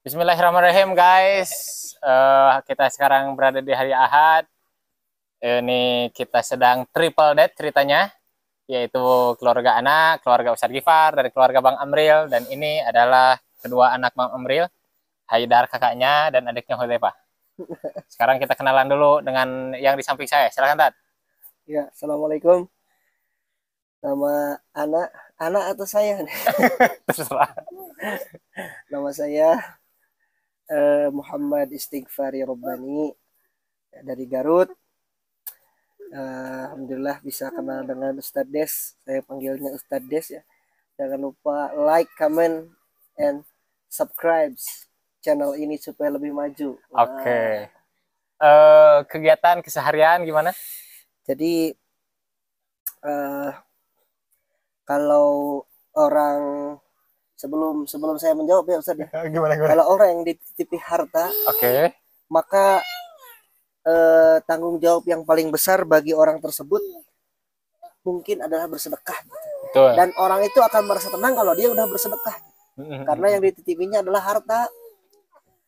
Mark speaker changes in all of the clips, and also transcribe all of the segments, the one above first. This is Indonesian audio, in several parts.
Speaker 1: Bismillahirrahmanirrahim guys. Kita sekarang berada di hari Ahad. Ini kita sedang triple date ceritanya, yaitu keluarga anak, keluarga Ustadz Gifar, dari keluarga Bang Amril, dan ini adalah kedua anak Bang Amril, Haidar kakaknya dan adiknya Hudzaifah. Sekarang kita kenalan dulu dengan yang di samping saya. Silakan Tat.
Speaker 2: Ya, assalamualaikum. Nama anak atau saya?
Speaker 1: Terserah.
Speaker 2: Nama saya Muhammad Istighfari Robbani dari Garut. Alhamdulillah bisa kenal dengan Ustadz Des. Saya panggilnya Ustadz Des ya. Jangan lupa like, comment, and subscribe channel ini supaya lebih maju.
Speaker 1: Oke. Kegiatan keseharian gimana?
Speaker 2: Jadi kalau orang sebelum saya menjawab ya Ustadz ya.
Speaker 1: Gimana?
Speaker 2: Kalau orang yang dititipi harta,
Speaker 1: Oke.
Speaker 2: maka tanggung jawab yang paling besar bagi orang tersebut mungkin adalah bersedekah.
Speaker 1: Betul.
Speaker 2: Dan orang itu akan merasa tenang kalau dia udah bersedekah. Karena yang dititipinya adalah harta.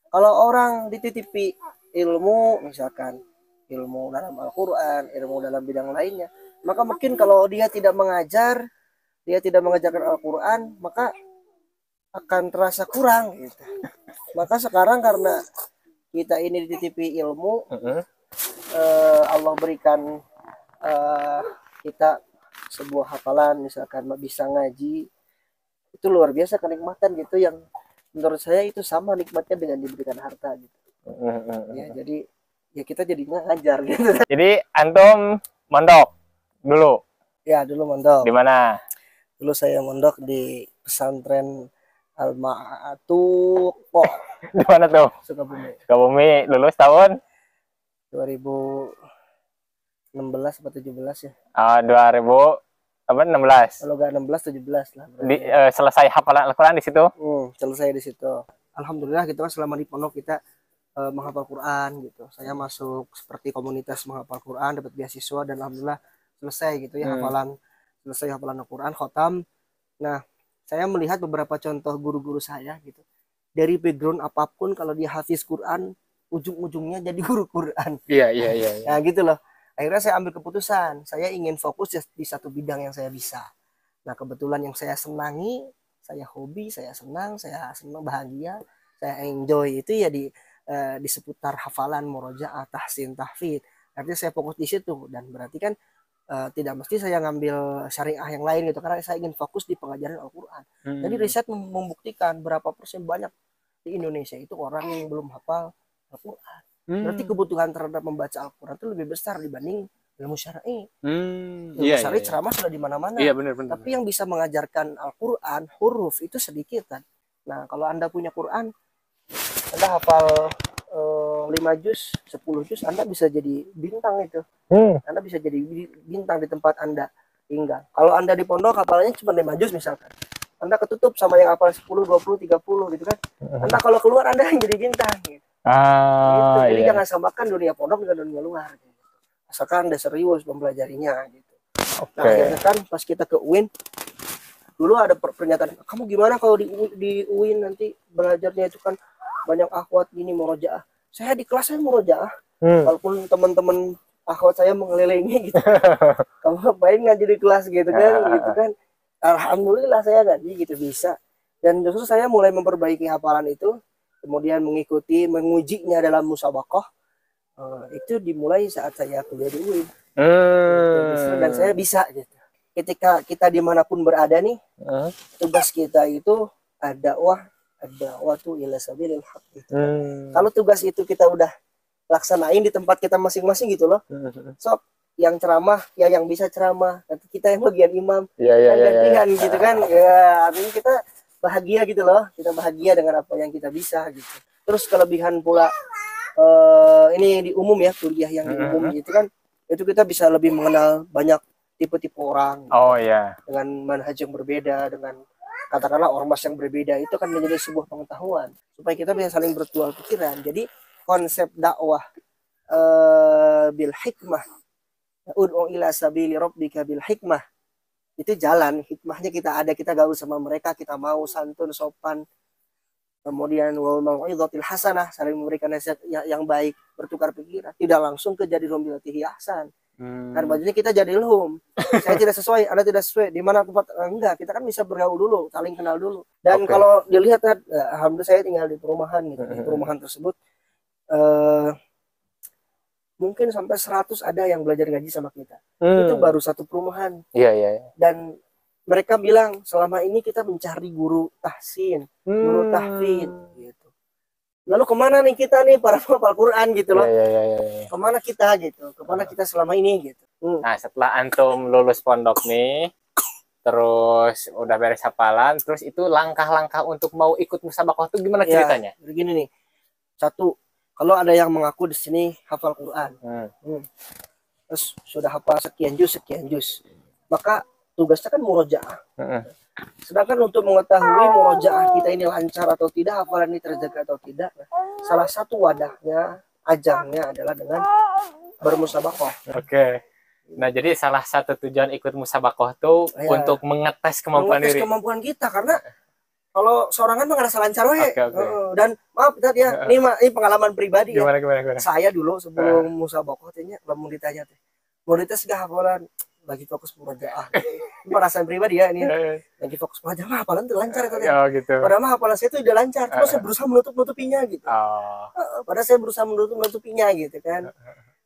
Speaker 2: Kalau orang dititipi ilmu, misalkan ilmu dalam Al-Quran, ilmu dalam bidang lainnya, maka mungkin kalau dia tidak mengajar, dia tidak mengajarkan Al-Quran, maka akan terasa kurang gitu. Maka sekarang karena kita ini dititipi ilmu, Allah berikan kita sebuah hafalan, misalkan bisa ngaji, itu luar biasa kenikmatan gitu, yang menurut saya itu sama nikmatnya dengan diberikan harta gitu. Ya, jadi ya kita jadinya ngajar gitu.
Speaker 1: Jadi antum mondok dulu.
Speaker 2: Ya, dulu mondok.
Speaker 1: Di mana?
Speaker 2: Dulu saya mondok di pesantren Al-Ma'atuq. Oh,
Speaker 1: Di mana tuh?
Speaker 2: Sukabumi.
Speaker 1: Sukabumi. Lulus tahun
Speaker 2: 2016 atau 17 ya.
Speaker 1: 2016.
Speaker 2: Kalau nggak 16 17 lah.
Speaker 1: Selesai hafalan Al-Quran di situ.
Speaker 2: Selesai di situ. Alhamdulillah gitu kan, selama di pondok kita menghafal Quran gitu. Saya masuk seperti komunitas menghafal Quran, dapat beasiswa, dan alhamdulillah selesai gitu ya selesai hafalan Al-Quran, khotam. Nah, saya melihat beberapa contoh guru-guru saya gitu. Dari background apapun, kalau dia hafiz Quran, ujung-ujungnya jadi guru Quran.
Speaker 1: Iya.
Speaker 2: Nah, gitu loh. Akhirnya saya ambil keputusan, saya ingin fokus di satu bidang yang saya bisa. Nah, kebetulan yang saya senangi, saya hobi, saya senang bahagia, saya enjoy itu ya di seputar hafalan, murojaah, tahsin, tahfidz. Artinya saya fokus di situ, dan berarti kan tidak mesti saya ngambil syariah yang lain gitu, karena saya ingin fokus di pengajaran Al-Quran. Jadi riset membuktikan berapa persen banyak di Indonesia itu orang yang belum hafal Al-Quran. Berarti kebutuhan terhadap membaca Al-Quran itu lebih besar dibanding ilmu syar'i. Ilmu syar'i ceramah sudah di mana-mana.
Speaker 1: Iya, benar.
Speaker 2: Tapi yang bisa mengajarkan Al-Quran, huruf itu sedikit kan. Nah, kalau Anda punya Quran, Anda hafal 5 juz, 10 juz, Anda bisa jadi bintang itu. Anda bisa jadi bintang di tempat Anda tinggal. Kalau Anda di pondok hafalnya cuma 5 juz misalkan, Anda ketutup sama yang hafal 10, 20, 30 gitu kan. Anda kalau keluar Anda yang jadi bintang gitu. Gitu. Jadi jangan samakan dunia pondok dengan dunia luar gitu. Asalkan Anda serius mempelajarinya gitu. Nah, akhirnya kan pas kita ke UIN, dulu ada pernyataan, kamu gimana kalau di UIN nanti belajarnya itu kan banyak akhwat gini murojaah. Saya di kelas saya murojaah, walaupun teman-teman akhwat saya mengelilingi gitu. Kamu ngapain ngaji di kelas gitu kan. Alhamdulillah saya ngaji gitu bisa. Dan justru saya mulai memperbaiki hafalan itu, kemudian mengujinya dalam musabaqah. Itu dimulai saat saya kuliah di UIN. Dan saya bisa gitu. Ketika kita dimanapun berada nih, tugas kita itu ad-da'watu ila sabilil haq gitu. Kalau tugas itu kita udah laksanain di tempat kita masing-masing gitu loh. So, yang ceramah ya yang bisa ceramah, nanti kita yang bagian imam, gantian gitu kan. Ya, artinya kita bahagia gitu loh. Kita bahagia dengan apa yang kita bisa gitu. Terus kelebihan pula ini di umum ya, kuliah yang di umum gitu kan. Itu kita bisa lebih mengenal banyak tipe-tipe orang gitu. Dengan manhaj yang berbeda, dengan katakanlah ormas yang berbeda, itu kan menjadi sebuah pengetahuan supaya kita bisa saling bertukar pikiran. Jadi konsep dakwah bil hikmah, ud'u ila sabili rabbika bil hikmah, itu jalan hikmahnya. Kita gaul sama mereka, kita mau santun, sopan, kemudian wal mau'izatil hasanah, saling memberikan nasihat yang baik, bertukar pikiran, tidak langsung ke jadilhum billati ahsan. Kan bajunya kita jadilhum, saya tidak sesuai, Anda tidak sesuai, di mana tempat enggak, kita kan bisa bergaul dulu, saling kenal dulu. Dan kalau dilihat kan, alhamdulillah saya tinggal di perumahan gitu, di perumahan tersebut mungkin sampai 100 ada yang belajar ngaji sama kita. Itu baru satu perumahan.
Speaker 1: Iya.
Speaker 2: Dan mereka bilang selama ini kita mencari guru tahsin, guru tahfidz gitu. Lalu kemana nih kita nih para hafal Quran gitu loh?
Speaker 1: Iya.
Speaker 2: Kemana kita gitu? Kemana kita selama ini gitu?
Speaker 1: Nah, setelah antum lulus pondok nih, terus udah beres hafalan, terus itu langkah-langkah untuk mau ikut musabaqah itu gimana ceritanya?
Speaker 2: Ya, begini nih. Satu, kalau ada yang mengaku di sini hafal Quran, terus sudah hafal sekian juz, maka tugasnya kan murojaah. Sedangkan untuk mengetahui murojaah kita ini lancar atau tidak, hafalan ini terjaga atau tidak, salah satu wadahnya, ajangnya adalah dengan bermusabaqah.
Speaker 1: Oke. Nah, jadi salah satu tujuan ikut musabaqah itu untuk mengetes kemampuan diri.
Speaker 2: Kemampuan kita, karena kalau sorangan mah ngerasa lancar we. Dan maaf tadi ya, ini pengalaman pribadi
Speaker 1: gimana?
Speaker 2: Saya dulu sebelum musabaqah tanya, mau ditanya teh. Mau dites gak hafalan? Lagi fokus murojaah. Ini perasaan pribadi ya ini. Lagi fokus murojaah, hafalan tuh lancar tadi.
Speaker 1: Gitu.
Speaker 2: Padahal hafalan saya itu udah lancar, terus saya berusaha menutupinya gitu. Padahal saya berusaha menutupinya gitu kan.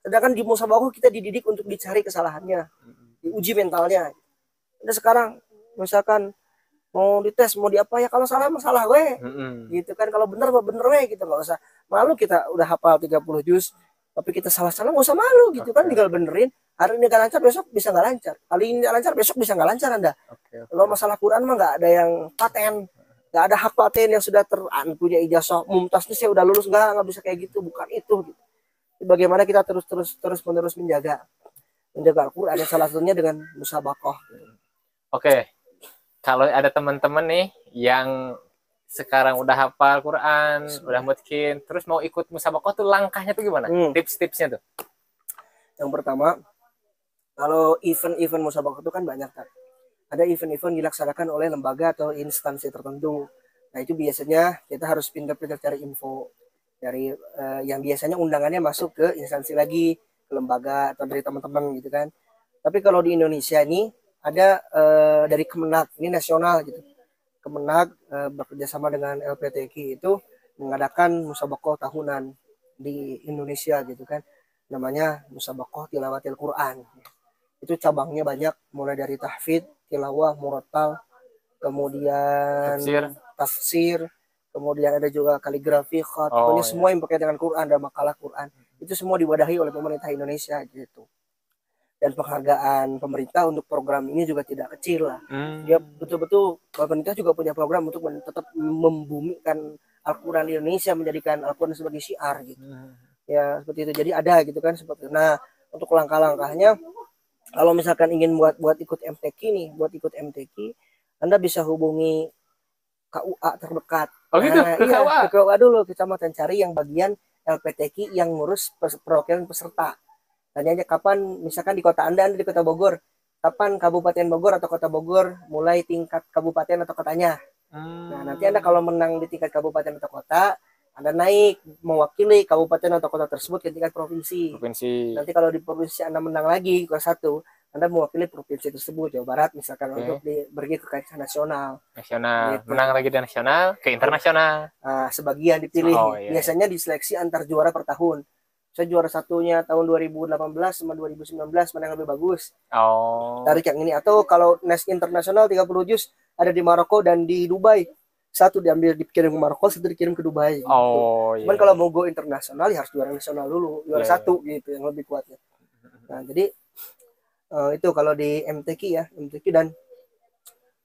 Speaker 2: Sedangkan di musabaqah kita dididik untuk dicari kesalahannya, diuji mentalnya. Dan sekarang misalkan mau dites, mau diapa ya, kalau salah masalah we. Gitu kan, kalau bener we gitu, nggak usah malu, kita udah hafal 30 juz tapi kita salah-salah nggak usah malu gitu kan, tinggal benerin. Hari ini nggak lancar, besok bisa nggak lancar. Kali ini nggak lancar, besok bisa nggak lancar Anda. Kalau masalah Quran mah nggak ada yang paten, nggak ada hak paten yang sudah punya ijazah mumtaz nih saya udah lulus, nggak bisa kayak gitu, bukan itu gitu. Bagaimana kita terus menerus menjaga Al-Quran, salah satunya dengan musabaqah.
Speaker 1: Oke. Kalau ada teman-teman nih yang sekarang udah hafal Quran, udah mutkin, terus mau ikut musabaqah tuh langkahnya tuh gimana? Tips-tipsnya tuh.
Speaker 2: Yang pertama, kalau event-event musabaqah itu kan banyak kan. Ada event-event dilaksanakan oleh lembaga atau instansi tertentu. Nah, itu biasanya kita harus pintar-pintar cari info dari yang biasanya undangannya masuk ke instansi lagi, ke lembaga atau dari teman-teman gitu kan. Tapi kalau di Indonesia ini ada dari Kemenag, ini nasional gitu. Kemenag bekerja sama dengan LPTQ itu mengadakan musabaqah tahunan di Indonesia gitu kan. Namanya musabaqah tilawatil Quran. Itu cabangnya banyak, mulai dari tahfidz, tilawah, murattal, kemudian tafsir, kemudian ada juga kaligrafi, khat, pokoknya semua yang berkaitan dengan Quran dan makalah Quran. Itu semua diwadahi oleh pemerintah Indonesia gitu. Dan penghargaan pemerintah untuk program ini juga tidak kecil lah. Dia betul-betul, pemerintah juga punya program untuk tetap membumikan Al-Quran di Indonesia, menjadikan Al-Quran sebagai syiar gitu. Ya seperti itu. Jadi ada gitu kan seperti itu. Nah, untuk langkah-langkahnya, kalau misalkan ingin buat ikut MTQ nih, Anda bisa hubungi KUA terdekat.
Speaker 1: Gitu?
Speaker 2: Ke KUA dulu, kecamatan cari yang bagian LPTQ yang ngurus perwakilan peserta. Tanya aja kapan, misalkan di kota Anda di kota Bogor, kapan Kabupaten Bogor atau Kota Bogor mulai tingkat kabupaten atau kotanya. Nah, nanti Anda kalau menang di tingkat kabupaten atau kota, Anda naik mewakili kabupaten atau kota tersebut ke tingkat provinsi. Nanti kalau di provinsi Anda menang lagi kelas 1, Anda mewakili provinsi tersebut, Jawa Barat misalkan, untuk pergi ke kancah nasional. Gitu.
Speaker 1: Menang lagi di nasional, ke internasional.
Speaker 2: Sebagian dipilih. Biasanya diseleksi antar juara per tahun. Saya juara satunya tahun 2018 sama 2019, mana yang lebih bagus. Tarik yang ini. Atau kalau nes internasional 30 juz ada di Maroko dan di Dubai. Satu dikirim ke Maroko, satu dikirim ke Dubai. Gitu. Cuman kalau mau go internasional ya harus juara nasional dulu, juara satu gitu yang lebih kuatnya. Nah, jadi itu kalau di MTQ ya, MTQ, dan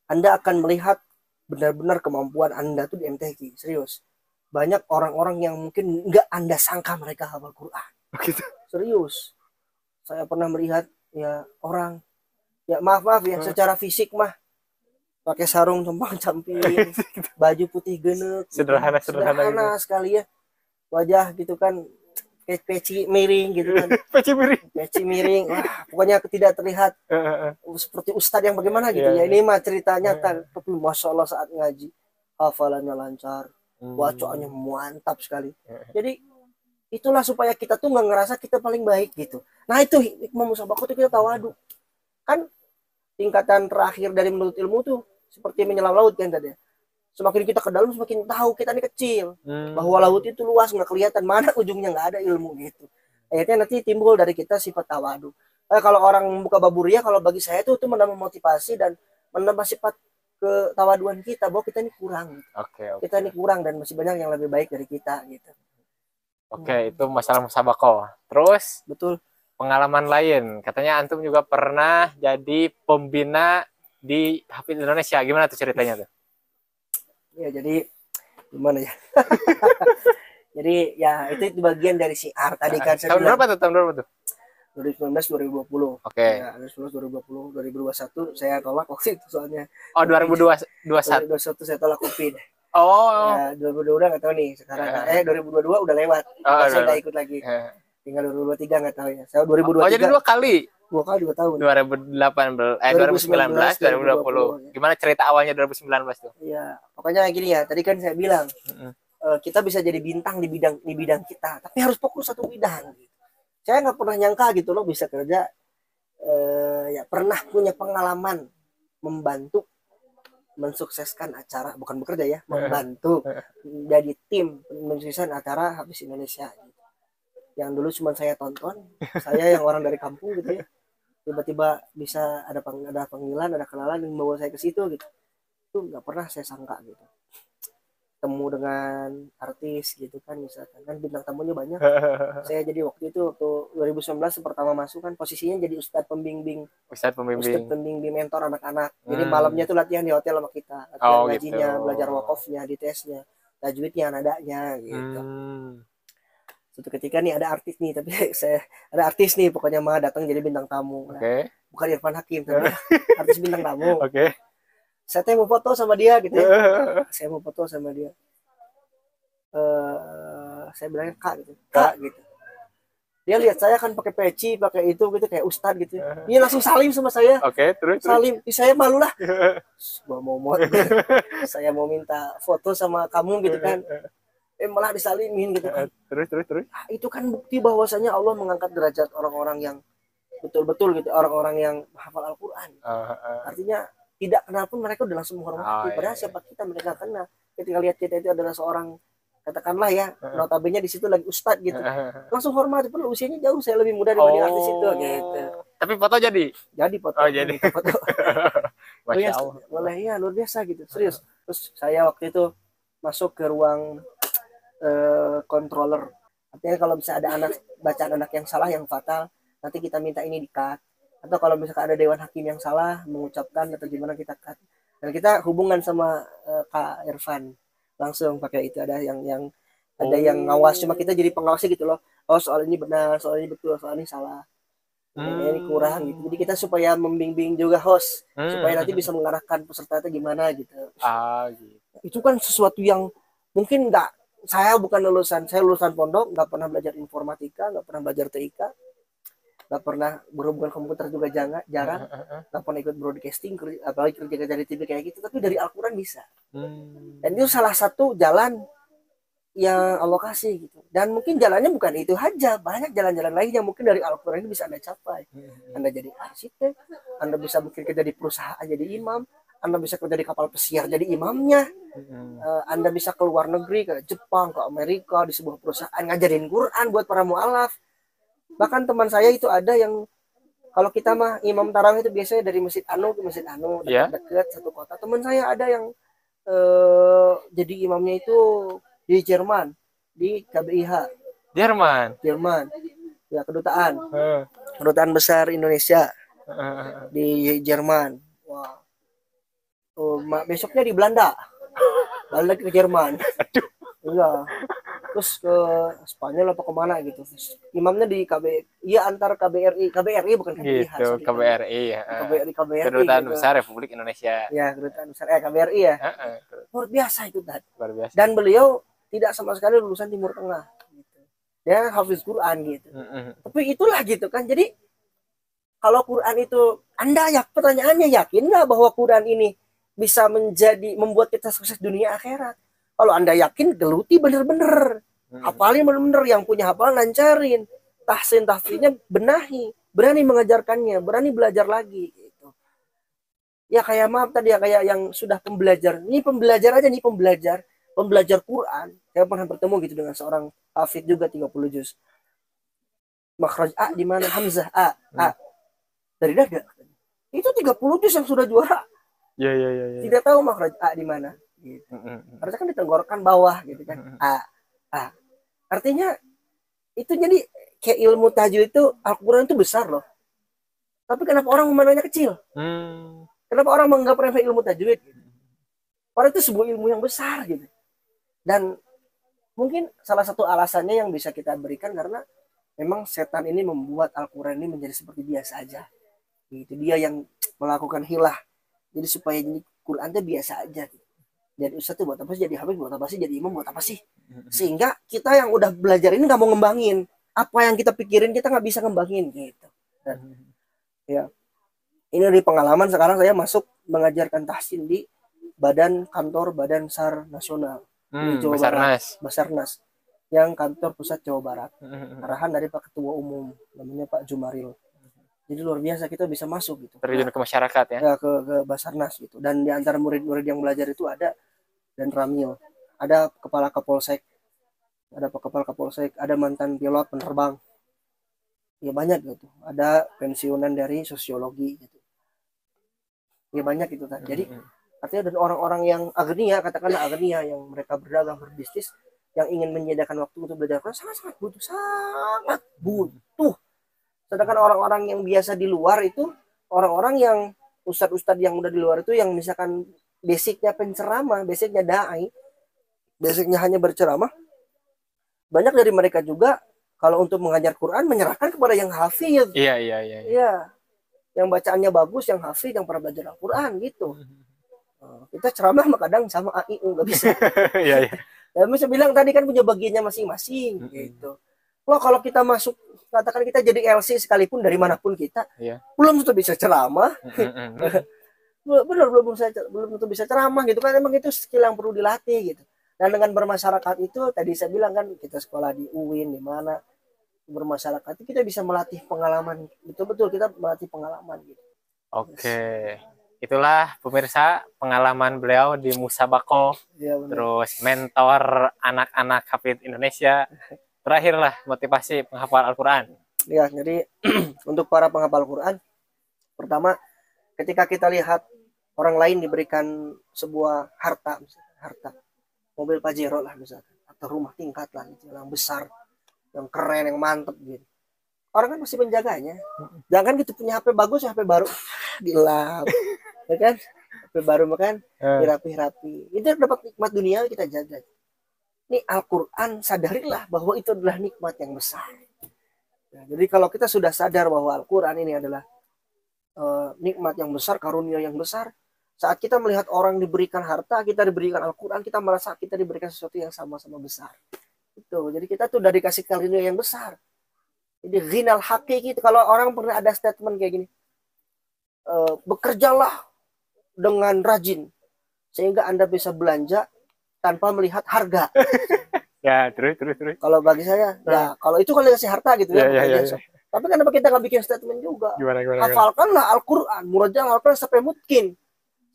Speaker 2: Anda akan melihat benar-benar kemampuan Anda tuh di MTQ, serius. Banyak orang-orang yang mungkin nggak Anda sangka mereka hafal Quran.
Speaker 1: Gitu.
Speaker 2: Serius. Saya pernah melihat ya orang, ya maaf ya, secara fisik mah pakai sarung compang-camping, baju putih genek, sederhana sekali ya, wajah gitu kan, peci miring gitu kan, peci miring, wah, pokoknya tidak terlihat seperti ustadz yang bagaimana gitu ya. Ini mah cerita nyata, tapi masya Allah saat ngaji hafalannya lancar, Bacaannya mantap sekali. Jadi itulah supaya kita tuh nggak ngerasa kita paling baik gitu. Nah itu hikmah musabaqah itu kita tawadu. Kan tingkatan terakhir dari menuntut ilmu tuh seperti menyelam laut kan tadi. Semakin kita ke dalam semakin tahu kita ini kecil. Bahwa laut itu luas nggak kelihatan mana ujungnya, nggak ada ilmu gitu. Akhirnya nanti timbul dari kita sifat tawadu. Kalau orang buka baburia, kalau bagi saya itu menambah motivasi dan menambah sifat ketawaduan kita bahwa kita ini kurang. Kita ini kurang dan masih banyak yang lebih baik dari kita gitu.
Speaker 1: Itu masalah musabaqah. Terus
Speaker 2: betul,
Speaker 1: pengalaman lain, katanya antum juga pernah jadi pembina di Hafidz Indonesia. Gimana tuh ceritanya tuh?
Speaker 2: Ya jadi gimana ya? Jadi ya itu bagian dari syiar tadi kan.
Speaker 1: Tahun berapa tuh? Tahun berapa tuh?
Speaker 2: 2019 2020. Ya, 2019 2020 2021 saya tolak waktu itu soalnya.
Speaker 1: Oh, 2021
Speaker 2: saya tolak Covid.
Speaker 1: Oh.
Speaker 2: Ya, 2022 nggak tahu nih sekarang. 2022 udah lewat. Saya nggak ikut lagi. Tinggal 2023 nggak tahu ya. Saya 2023.
Speaker 1: Oh, jadi 2 kali.
Speaker 2: 2 tahun.
Speaker 1: 2019 2020. Gimana cerita awalnya 2019 tuh?
Speaker 2: Iya, pokoknya gini ya. Tadi kan saya bilang kita bisa jadi bintang di bidang kita, tapi harus fokus satu bidang. Saya nggak pernah nyangka gitu loh bisa kerja, ya pernah punya pengalaman membantu mensukseskan acara, bukan bekerja ya, membantu jadi tim mensukseskan acara Hafidz Indonesia gitu. Yang dulu cuma saya tonton, saya yang orang dari kampung gitu ya, tiba-tiba bisa ada panggilan, ada kenalan yang membawa saya ke situ gitu. Itu nggak pernah saya sangka gitu. Temu dengan artis gitu kan, misalkan kan bintang tamunya banyak. Saya jadi waktu 2019 pertama masuk kan posisinya jadi ustadz pembimbing mentor anak-anak. Jadi malamnya tuh latihan di hotel sama kita, latihan ngajinya, belajar wakofnya, di tesnya, tajwidnya, nadanya gitu. Suatu ketika nih ada artis nih, tapi ada artis nih pokoknya mah datang jadi bintang tamu. Bukan Irfan Hakim tapi artis bintang tamu. Saya mau foto sama dia gitu ya. Saya mau foto sama dia. Saya bilangnya kak gitu. Dia lihat saya kan pakai peci, pakai itu gitu kayak ustad gitu. Dia langsung salim sama saya.
Speaker 1: Terus.
Speaker 2: Salim. Saya malu lah. Saya mau minta foto sama kamu gitu kan. Malah disalimin gitu kan.
Speaker 1: Terus.
Speaker 2: Itu kan bukti bahwasanya Allah mengangkat derajat orang-orang yang betul-betul gitu, orang-orang yang hafal Al-Qur'an. Artinya tidak kenal pun mereka udah langsung menghormati. Padahal siapa kita mereka kenal. Ketika lihat kita itu adalah seorang, katakanlah ya, notabene di situ lagi ustadz gitu, langsung hormati. Perlu usianya jauh, saya lebih muda daripada artis itu gitu.
Speaker 1: Tapi foto jadi foto.
Speaker 2: Foto. Masya Allah. Boleh ya, luar biasa gitu, serius. Terus saya waktu itu masuk ke ruang controller. Artinya kalau bisa ada bacaan anak yang salah, yang fatal, nanti kita minta ini di-cut. Atau kalau misalkan ada dewan hakim yang salah mengucapkan atau gimana, kita cut. Dan kita hubungan sama Kak Irfan langsung pakai itu, ada yang ada yang ngawas, cuma kita jadi pengawasnya gitu loh. Oh soal ini benar, soal ini betul, soal ini salah, ini kurang gitu. Jadi kita supaya membimbing juga host supaya nanti bisa mengarahkan peserta itu gimana gitu.
Speaker 1: Gitu.
Speaker 2: Itu kan sesuatu yang mungkin saya lulusan pondok, nggak pernah belajar informatika, nggak pernah belajar TIK, nggak pernah berhubungan komputer juga jarang, nggak pernah ikut broadcasting, apalagi kerja dari TV kayak gitu, tapi dari Al-Quran bisa. Dan itu salah satu jalan yang Allah kasih gitu. Dan mungkin jalannya bukan itu aja, banyak jalan-jalan lain yang mungkin dari Al-Quran ini bisa Anda capai. Anda jadi arsitek, Anda bisa mungkin kerja di perusahaan jadi imam, Anda bisa kerja di kapal pesiar jadi imamnya, Anda bisa ke luar negeri, ke Jepang, ke Amerika, di sebuah perusahaan ngajarin Quran buat para mu'alaf. Bahkan teman saya itu ada yang, kalau kita mah imam tarawih itu biasanya dari Masjid Anu ke Masjid Anu, dekat satu kota. Teman saya ada yang jadi imamnya itu di Jerman, di KBIH. Jerman. Ya, kedutaan besar Indonesia di Jerman. Wah. Besoknya di Belanda. Balik ke Jerman.
Speaker 1: Aduh.
Speaker 2: Iya. Terus ke Spanyol apa kemana gitu. Imamnya di antar KBRI bukan KBIH.
Speaker 1: Gitu, KBRI ya.
Speaker 2: KBRI.
Speaker 1: Kedutaan
Speaker 2: gitu.
Speaker 1: Besar Republik Indonesia.
Speaker 2: Ya, kedutaan besar KBRI ya. Luar biasa itu, Dad.
Speaker 1: Luar biasa.
Speaker 2: Dan beliau tidak sama sekali lulusan Timur Tengah gitu. Dia hafiz Quran gitu. Tapi itulah gitu kan. Jadi kalau Quran itu, pertanyaannya yakin nggak bahwa Quran ini bisa membuat kita sukses dunia akhirat? Kalau Anda yakin, geluti bener-bener. Hafalin bener-bener, yang punya hafal lancarin. Tahsin tahfidnya benahi, berani mengajarkannya, berani belajar lagi gitu. Ya kayak maaf tadi ya, kayak yang sudah pembelajar. Ini pembelajar aja nih, pembelajar Quran. Saya pernah bertemu gitu dengan seorang hafid juga 30 juz. Makhraj A di mana? Hamzah A. Dari dada. Itu 30 juz yang sudah juara.
Speaker 1: Ya.
Speaker 2: Tidak tahu makhraj A di mana. Gitu. Harusnya kan di tenggorokan bawah gitu kan. A. Artinya itu jadi kayak ilmu tajwid itu, Al-Quran itu besar loh. Tapi kenapa orang memandangnya kecil? Kenapa orang menganggap remeh ilmu tajwid? Padahal itu sebuah ilmu yang besar gitu. Dan mungkin salah satu alasannya yang bisa kita berikan karena memang setan ini membuat Al-Quran ini menjadi seperti biasa aja. Gitu. Dia yang melakukan hilah. Jadi supaya jadi Quran itu biasa aja. Gitu. Jadi ustaz tuh buat apa sih, jadi habis buat apa sih, jadi imam buat apa sih? Sehingga kita yang udah belajar ini nggak mau ngembangin. Apa yang kita pikirin kita nggak bisa ngembangin gitu. Dan, ya, ini dari pengalaman sekarang saya masuk mengajarkan tahsin di Badan SAR Nasional di Jawa Barat, Basarnas, yang kantor pusat Jawa Barat. Arahan dari Pak Ketua Umum, namanya Pak Jumaril. Jadi luar biasa kita bisa masuk gitu.
Speaker 1: Terjun ke masyarakat ya.
Speaker 2: Ke Basarnas gitu. Dan di antara murid-murid yang belajar itu ada dan Ramil, ada kepala Kapolsek, ada mantan pilot penerbang. Ya banyak gitu. Ada pensiunan dari sosiologi gitu. Ya banyak gitu kan. Jadi artinya dan orang-orang yang agnia, katakanlah agnia yang mereka berdagang berbisnis yang ingin menyediakan waktu untuk belajar sangat butuh. Sedangkan orang-orang yang biasa di luar itu, orang-orang yang ustadz-ustadz yang udah di luar itu, yang misalkan basicnya penceramah, basicnya dai, basicnya hanya berceramah, banyak dari mereka juga kalau untuk mengajar Quran menyerahkan kepada yang hafid. Iya. Yang bacaannya bagus, yang hafid, yang pernah belajar Al-Quran gitu. Kita ceramah kadang sama AIU nggak bisa.
Speaker 1: Iya.
Speaker 2: Ya, bisa bilang tadi kan punya bagiannya masing-masing gitu. Loh kalau kita masuk, katakan kita jadi LC sekalipun dari manapun kita, belum tentu bisa ceramah. belum tentu bisa ceramah gitu kan. Emang itu skill yang perlu dilatih gitu. Dan dengan bermasyarakat itu tadi saya bilang kan, kita sekolah di UIN di mana, bermasyarakat itu kita bisa melatih pengalaman, betul-betul kita melatih pengalaman gitu.
Speaker 1: Oke. Itulah pemirsa pengalaman beliau di Musabako, terus mentor anak-anak hafid Indonesia. Terakhirlah motivasi penghafal Al-Quran.
Speaker 2: Ya, jadi untuk para penghafal Al-Quran, pertama ketika kita lihat orang lain diberikan sebuah harta, mobil Pajero lah misalkan, atau rumah tingkat lah gitu, yang besar, yang keren, yang mantep gitu. Orang kan masih menjaganya. Jangan gitu punya HP bagus, HP baru dilap. Ya kan? HP baru makan dirapi-rapi. Itu dapat nikmat dunia kita jaga. Ini Al-Quran, sadarilah bahwa itu adalah nikmat yang besar. Nah, jadi kalau kita sudah sadar bahwa Al-Quran ini adalah nikmat yang besar, karunia yang besar, saat kita melihat orang diberikan harta, kita diberikan Al-Quran, kita merasa kita diberikan sesuatu yang sama-sama besar. Itu. Jadi kita tuh udah dikasih karunia yang besar. Jadi ghinal hakiki, kalau orang pernah ada statement kayak gini, bekerjalah dengan rajin sehingga Anda bisa belanja tanpa melihat harga.
Speaker 1: Ya, terus.
Speaker 2: Kalau bagi saya, ya kalau itu kalau dikasih harta gitu ya. Tapi kenapa kita nggak bikin statement juga?
Speaker 1: Gimana?
Speaker 2: Hafalkanlah Al-Quran, murajah Al-Quran sampai mungkin,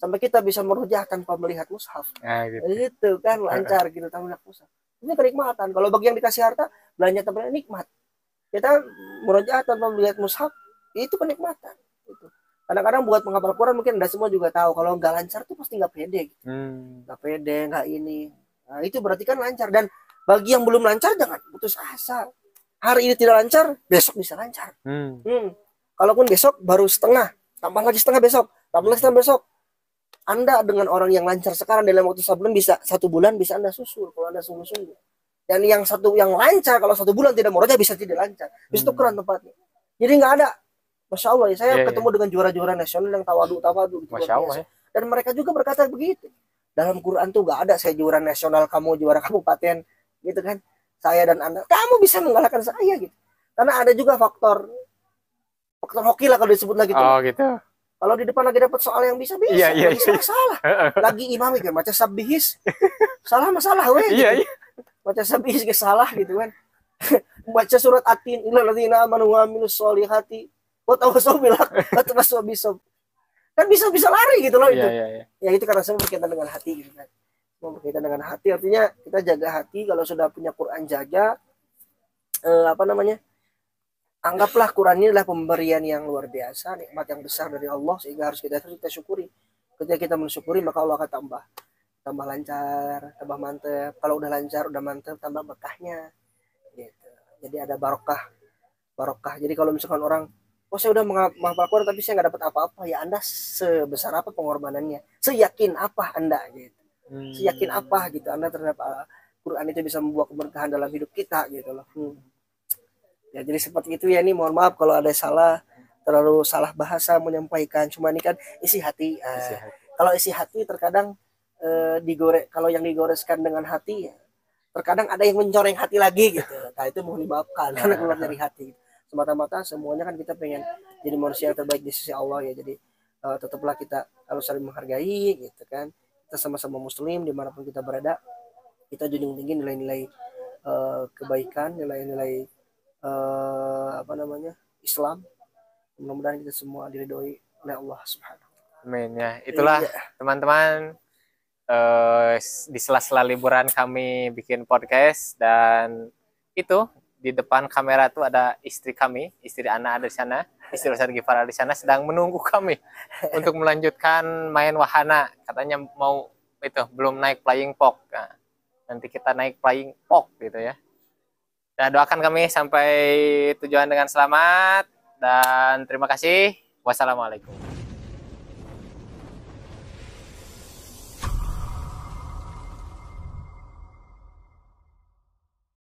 Speaker 2: sampai kita bisa merujah tanpa melihat mushaf.
Speaker 1: Nah, gitu.
Speaker 2: Itu kan lancar gitu tanpa melihat mushaf. Ini kenikmatan. Kalau bagi yang dikasih harta, belanja tanpa nikmat. Kita merujah tanpa melihat mushaf, itu kenikmatan. Gitu. Kadang-kadang buat menghafal Quran mungkin Anda semua juga tahu, kalau nggak lancar tuh pasti nggak pede. Gitu. Nggak pede, nggak ini. Nah, itu berarti kan lancar. Dan bagi yang belum lancar jangan putus asa. Hari ini tidak lancar, besok bisa lancar. Kalaupun besok baru setengah, tambah lagi setengah besok, tambah lagi setengah besok. Anda dengan orang yang lancar sekarang dalam waktu 1 bulan bisa 1 bulan bisa Anda susul kalau Anda sungguh-sungguh. Dan yang lancar kalau 1 bulan tidak merojah bisa tidak lancar. Bisa tukeran tempatnya. Jadi nggak ada. Masya Allah ya, saya ketemu dengan juara-juara nasional yang tawadu gitu.
Speaker 1: Masya Allah ya.
Speaker 2: Dan mereka juga berkata begitu. Dalam Quran tuh nggak ada saya juara nasional, kamu juara kabupaten, gitu kan? Saya dan Anda, kamu bisa mengalahkan saya gitu. Karena ada juga faktor hoki lah kalau disebut lagi.
Speaker 1: Oh gitu.
Speaker 2: Kalau di depan lagi dapat soal yang bisa,
Speaker 1: Iya, iya,
Speaker 2: lagi
Speaker 1: iya.
Speaker 2: salah. Lagi imam kan baca sabihis. Salah masalah weh.
Speaker 1: Iya,
Speaker 2: Gitu.
Speaker 1: iya.
Speaker 2: Baca sabihis ke salah gitu kan. Baca surat atin ilal ladzina amanu wa amilus solihati wa tawassaw bil haqq wa tawassaw bisob. Kan bisa lari gitu loh
Speaker 1: Iya,
Speaker 2: itu.
Speaker 1: iya, iya.
Speaker 2: Ya itu karena semua berkaitan dengan hati gitu kan. Semua berkaitan dengan hati, artinya kita jaga hati. Kalau sudah punya Quran, jaga apa namanya? Anggaplah Quran ini adalah pemberian yang luar biasa, nikmat yang besar dari Allah, sehingga harus kita syukuri. Ketika kita mensyukuri, maka Allah akan tambah lancar, tambah mantep. Kalau udah lancar, udah mantep, tambah berkahnya. Gitu. Jadi ada barokah. Jadi kalau misalkan orang, oh saya udah menghafal Quran tapi saya nggak dapat apa-apa, ya Anda sebesar apa pengorbanannya, seyakin apa Anda gitu, seyakin apa gitu Anda terhadap Quran itu bisa membawa keberkahan dalam hidup kita gitu loh. Ya jadi seperti itu ya, nih mohon maaf kalau ada terlalu salah bahasa menyampaikan, cuma ini kan isi hati.
Speaker 1: Isi hati.
Speaker 2: Kalau isi hati terkadang kalau yang digoreskan dengan hati, terkadang ada yang mencoreng hati lagi gitu. Nah itu mohon dimaafkan karena keluar dari hati. Semata-mata semuanya kan kita pengen jadi manusia yang terbaik di sisi Allah ya. Jadi tetaplah kita harus saling menghargai gitu kan. Kita sama-sama muslim dimanapun kita berada. Kita junjung tinggi nilai-nilai kebaikan, nilai-nilai apa namanya Islam. Mudah-mudahan kita semua diridhoi oleh Allah Subhanahu wa taala.
Speaker 1: Amin ya. Itulah teman-teman, di sela-sela liburan kami bikin podcast, dan itu di depan kamera tuh ada istri kami, istri Ana ada di sana, istri Ustadz Gifar ada di sana sedang menunggu kami untuk melanjutkan main wahana. Katanya mau itu belum naik flying fox. Nah, nanti kita naik flying fox gitu ya. Nah, doakan kami sampai tujuan dengan selamat dan terima kasih. Wassalamualaikum.